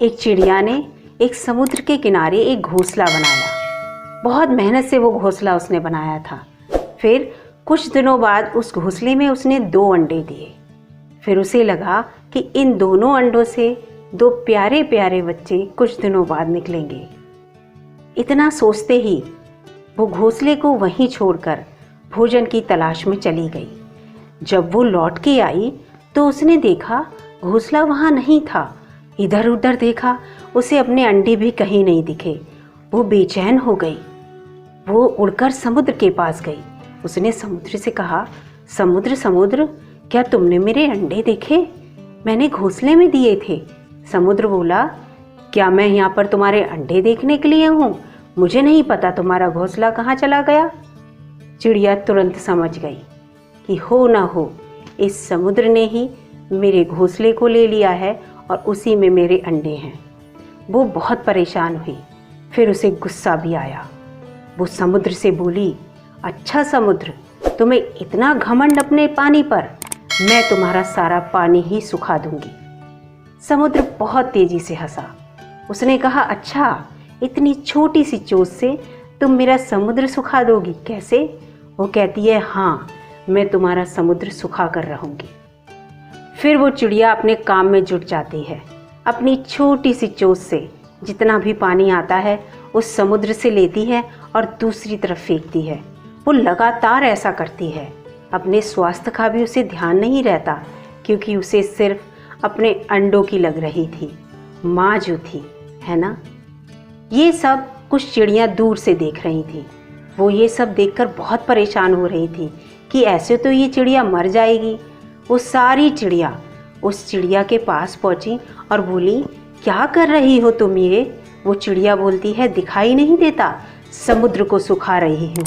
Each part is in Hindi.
एक चिड़िया ने एक समुद्र के किनारे एक घोंसला बनाया। बहुत मेहनत से वो घोंसला उसने बनाया था। फिर कुछ दिनों बाद उस घोंसले में उसने 2 अंडे दिए। फिर उसे लगा कि इन दोनों अंडों से 2 प्यारे प्यारे बच्चे कुछ दिनों बाद निकलेंगे। इतना सोचते ही वो घोंसले को वहीं छोड़कर भोजन की तलाश में चली गई। जब वो लौट के आई तो उसने देखा घोंसला वहाँ नहीं था। इधर उधर देखा, उसे अपने अंडे भी कहीं नहीं दिखे। वो बेचैन हो गई। वो उड़कर समुद्र के पास गई। उसने समुद्र से कहा, समुद्र समुद्र, क्या तुमने मेरे अंडे देखे? मैंने घोंसले में दिए थे। समुद्र बोला, क्या मैं यहाँ पर तुम्हारे अंडे देखने के लिए हूँ? मुझे नहीं पता तुम्हारा घोंसला कहाँ चला गया। चिड़िया तुरंत समझ गई कि हो ना हो इस समुद्र ने ही मेरे घोंसले को ले लिया है और उसी में मेरे अंडे हैं। वो बहुत परेशान हुई। फिर उसे गुस्सा भी आया। वो समुद्र से बोली, अच्छा समुद्र, तुम्हें इतना घमंड अपने पानी पर, मैं तुम्हारा सारा पानी ही सुखा दूंगी। समुद्र बहुत तेजी से हंसा। उसने कहा, अच्छा, इतनी छोटी सी चोट से तुम मेरा समुद्र सुखा दोगी, कैसे? वो कहती है, हाँ, मैं तुम्हारा समुद्र सुखा कर रहूंगी। फिर वो चिड़िया अपने काम में जुट जाती है। अपनी छोटी सी चोंच से जितना भी पानी आता है उस समुद्र से लेती है और दूसरी तरफ फेंकती है। वो लगातार ऐसा करती है। अपने स्वास्थ्य का भी उसे ध्यान नहीं रहता, क्योंकि उसे सिर्फ अपने अंडों की लग रही थी, माँ जो थी, है ना। ये सब कुछ चिड़ियाँ दूर से देख रही थी। वो ये सब देखकर बहुत परेशान हो रही थी कि ऐसे तो ये चिड़िया मर जाएगी। वो सारी चिड़िया उस चिड़िया के पास पहुंची और बोली, क्या कर रही हो तुम ये? वो चिड़िया बोलती है, दिखाई नहीं देता, समुद्र को सुखा रही हूँ।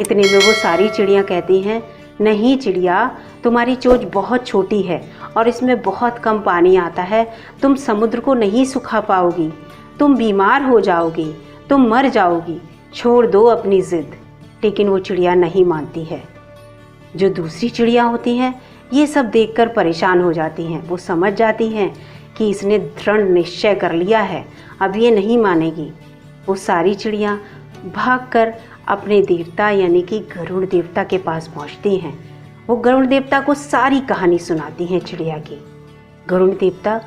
इतने में वो सारी चिड़िया कहती हैं, नहीं चिड़िया, तुम्हारी चोंच बहुत छोटी है और इसमें बहुत कम पानी आता है। तुम समुद्र को नहीं सुखा पाओगी, तुम बीमार हो जाओगी, तुम मर जाओगी, छोड़ दो अपनी जिद। लेकिन वो चिड़िया नहीं मानती है। जो दूसरी चिड़िया होती हैं ये सब देखकर परेशान हो जाती हैं। वो समझ जाती हैं कि इसने दृढ़ निश्चय कर लिया है, अब ये नहीं मानेगी। वो सारी चिड़िया भागकर अपने देवता यानी कि गरुड़ देवता के पास पहुंचती हैं। वो गरुड़ देवता को सारी कहानी सुनाती हैं चिड़िया की। गरुड़ देवता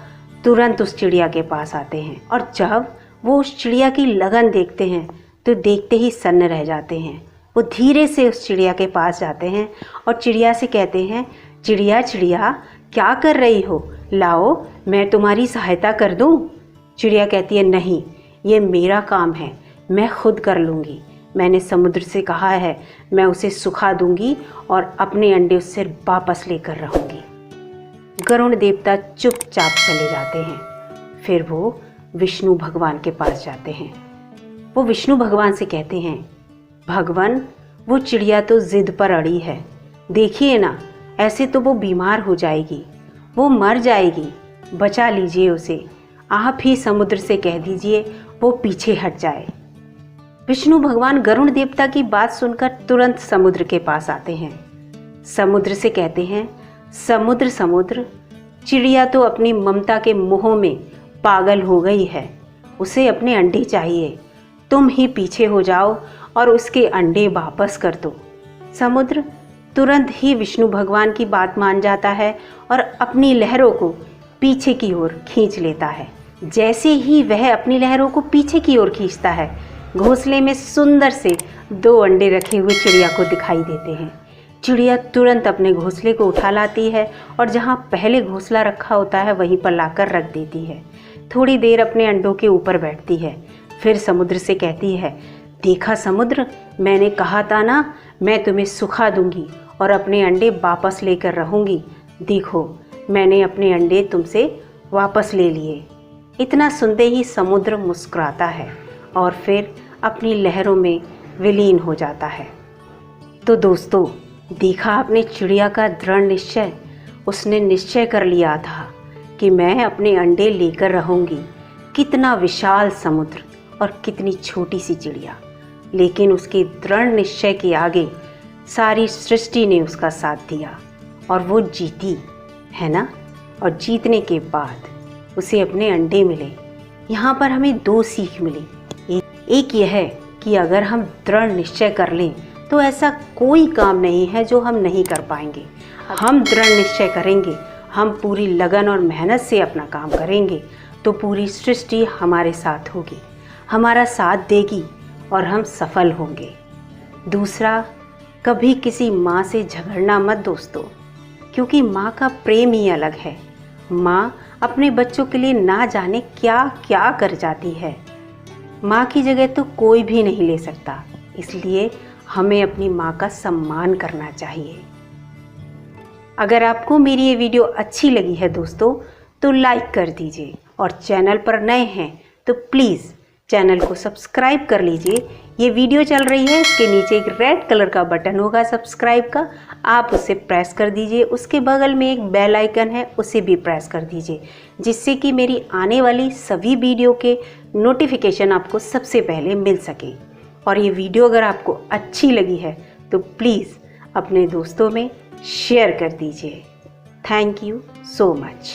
तुरंत उस चिड़िया के पास आते हैं और जब वो उस चिड़िया की लगन देखते हैं तो देखते ही सन्न रह जाते हैं। वो धीरे से उस चिड़िया के पास जाते हैं और चिड़िया से कहते हैं, चिड़िया चिड़िया, क्या कर रही हो? लाओ, मैं तुम्हारी सहायता कर दूं। चिड़िया कहती है, नहीं, ये मेरा काम है, मैं खुद कर लूँगी। मैंने समुद्र से कहा है, मैं उसे सुखा दूंगी और अपने अंडे उससे वापस लेकर रहूँगी। गरुड़ देवता चुपचाप चले जाते हैं। फिर वो विष्णु भगवान के पास जाते हैं। वो विष्णु भगवान से कहते हैं, भगवान, वो चिड़िया तो जिद पर अड़ी है, देखिए ना, ऐसे तो वो बीमार हो जाएगी, वो मर जाएगी, बचा लीजिए उसे। आप ही समुद्र से कह दीजिए वो पीछे हट जाए। विष्णु भगवान गरुड़ देवता की बात सुनकर तुरंत समुद्र के पास आते हैं। समुद्र से कहते हैं, समुद्र समुद्र, चिड़िया तो अपनी ममता के मोह में पागल हो गई है, उसे अपने अंडे चाहिए। तुम ही पीछे हो जाओ और उसके अंडे वापस कर दो। समुद्र तुरंत ही विष्णु भगवान की बात मान जाता है और अपनी लहरों को पीछे की ओर खींच लेता है। जैसे ही वह अपनी लहरों को पीछे की ओर खींचता है, घोंसले में सुंदर से 2 अंडे रखे हुए चिड़िया को दिखाई देते हैं। चिड़िया तुरंत अपने घोंसले को उठा लाती है और जहाँ पहले घोंसला रखा होता है वहीं पर लाकर रख देती है। थोड़ी देर अपने अंडों के ऊपर बैठती है। फिर समुद्र से कहती है, देखा समुद्र, मैंने कहा था ना, मैं तुम्हें सुखा दूंगी और अपने अंडे वापस लेकर रहूंगी। देखो, मैंने अपने अंडे तुमसे वापस ले लिए। इतना सुनते ही समुद्र मुस्कुराता है और फिर अपनी लहरों में विलीन हो जाता है। तो दोस्तों, देखा आपने चिड़िया का दृढ़ निश्चय। उसने निश्चय कर लिया था कि मैं अपने अंडे लेकर रहूंगी। कितना विशाल समुद्र और कितनी छोटी सी चिड़िया, लेकिन उसके दृढ़ निश्चय के आगे सारी सृष्टि ने उसका साथ दिया और वो जीती, है ना। और जीतने के बाद उसे अपने अंडे मिले। यहाँ पर हमें दो सीख मिली। एक यह है कि अगर हम दृढ़ निश्चय कर लें तो ऐसा कोई काम नहीं है जो हम नहीं कर पाएंगे। हम दृढ़ निश्चय करेंगे, हम पूरी लगन और मेहनत से अपना काम करेंगे तो पूरी सृष्टि हमारे साथ होगी, हमारा साथ देगी और हम सफल होंगे। दूसरा, कभी किसी माँ से झगड़ना मत दोस्तों, क्योंकि माँ का प्रेम ही अलग है। माँ अपने बच्चों के लिए ना जाने क्या क्या कर जाती है। माँ की जगह तो कोई भी नहीं ले सकता, इसलिए हमें अपनी माँ का सम्मान करना चाहिए। अगर आपको मेरी ये वीडियो अच्छी लगी है दोस्तों तो लाइक कर दीजिए, और चैनल पर नए हैं तो प्लीज़ चैनल को सब्सक्राइब कर लीजिए। ये वीडियो चल रही है, इसके नीचे एक रेड कलर का बटन होगा सब्सक्राइब का, आप उसे प्रेस कर दीजिए। उसके बगल में एक बेल आइकन है, उसे भी प्रेस कर दीजिए, जिससे कि मेरी आने वाली सभी वीडियो के नोटिफिकेशन आपको सबसे पहले मिल सके। और ये वीडियो अगर आपको अच्छी लगी है तो प्लीज़ अपने दोस्तों में शेयर कर दीजिए। Thank you so much.